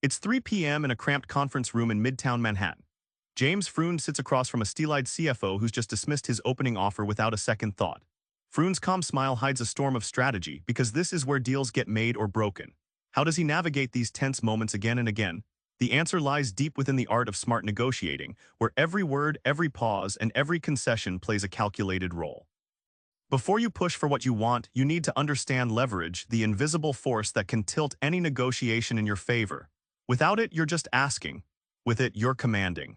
It's 3 p.m. in a cramped conference room in Midtown Manhattan. James Freund sits across from a steel-eyed CFO who's just dismissed his opening offer without a second thought. Freund's calm smile hides a storm of strategy because this is where deals get made or broken. How does he navigate these tense moments again and again? The answer lies deep within the art of smart negotiating, where every word, every pause, and every concession plays a calculated role. Before you push for what you want, you need to understand leverage, the invisible force that can tilt any negotiation in your favor. Without it, you're just asking. With it, you're commanding.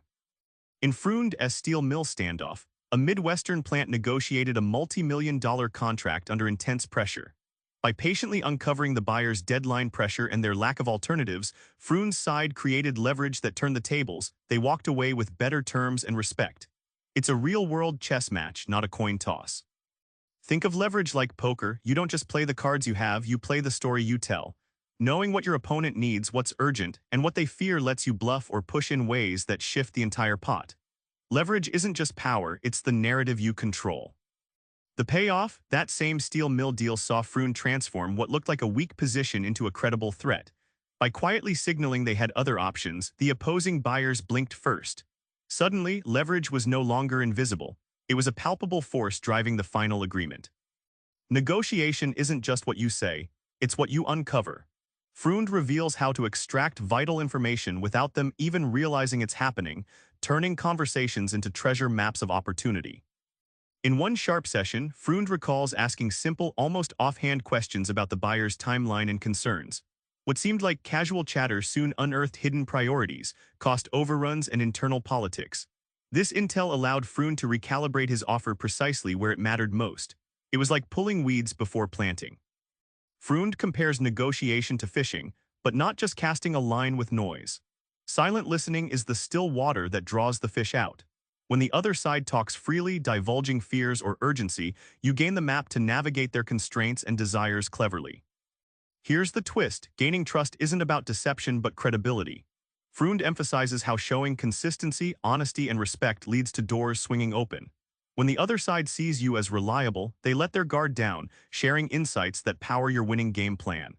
In Freund's steel mill standoff, a Midwestern plant negotiated a multi-million-dollar contract under intense pressure. By patiently uncovering the buyer's deadline pressure and their lack of alternatives, Freund's side created leverage that turned the tables. They walked away with better terms and respect. It's a real-world chess match, not a coin toss. Think of leverage like poker. You don't just play the cards you have, you play the story you tell. Knowing what your opponent needs, what's urgent, and what they fear lets you bluff or push in ways that shift the entire pot. Leverage isn't just power, it's the narrative you control. The payoff? That same steel mill deal saw Freund transform what looked like a weak position into a credible threat. By quietly signaling they had other options, the opposing buyers blinked first. Suddenly, leverage was no longer invisible. It was a palpable force driving the final agreement. Negotiation isn't just what you say, it's what you uncover. Freund reveals how to extract vital information without them even realizing it's happening, turning conversations into treasure maps of opportunity. In one sharp session, Freund recalls asking simple, almost offhand questions about the buyer's timeline and concerns. What seemed like casual chatter soon unearthed hidden priorities, cost overruns, and internal politics. This intel allowed Freund to recalibrate his offer precisely where it mattered most. It was like pulling weeds before planting. Freund compares negotiation to fishing, but not just casting a line with noise. Silent listening is the still water that draws the fish out. When the other side talks freely, divulging fears or urgency, you gain the map to navigate their constraints and desires cleverly. Here's the twist: gaining trust isn't about deception but credibility. Freund emphasizes how showing consistency, honesty, and respect leads to doors swinging open. When the other side sees you as reliable, they let their guard down, sharing insights that power your winning game plan.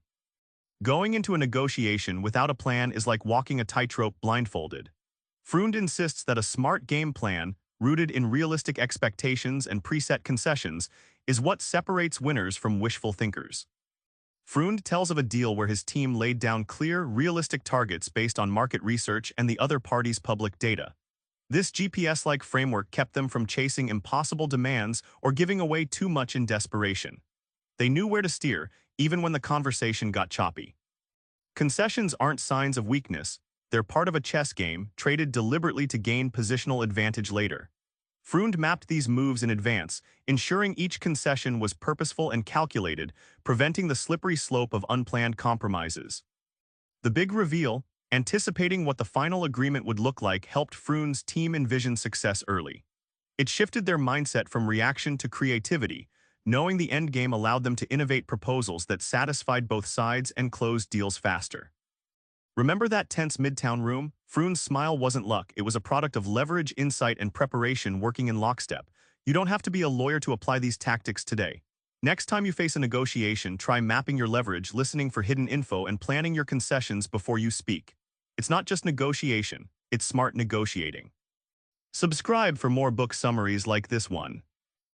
Going into a negotiation without a plan is like walking a tightrope blindfolded. Freund insists that a smart game plan, rooted in realistic expectations and preset concessions, is what separates winners from wishful thinkers. Freund tells of a deal where his team laid down clear, realistic targets based on market research and the other party's public data. This GPS-like framework kept them from chasing impossible demands or giving away too much in desperation. They knew where to steer, even when the conversation got choppy. Concessions aren't signs of weakness. They're part of a chess game, traded deliberately to gain positional advantage later. Freund mapped these moves in advance, ensuring each concession was purposeful and calculated, preventing the slippery slope of unplanned compromises. The big reveal, anticipating what the final agreement would look like, helped Freund's team envision success early. It shifted their mindset from reaction to creativity. Knowing the endgame allowed them to innovate proposals that satisfied both sides and closed deals faster. Remember that tense Midtown room? Freund's smile wasn't luck, it was a product of leverage, insight, and preparation working in lockstep. You don't have to be a lawyer to apply these tactics today. Next time you face a negotiation, try mapping your leverage, listening for hidden info, and planning your concessions before you speak. It's not just negotiation, it's smart negotiating. Subscribe for more book summaries like this one.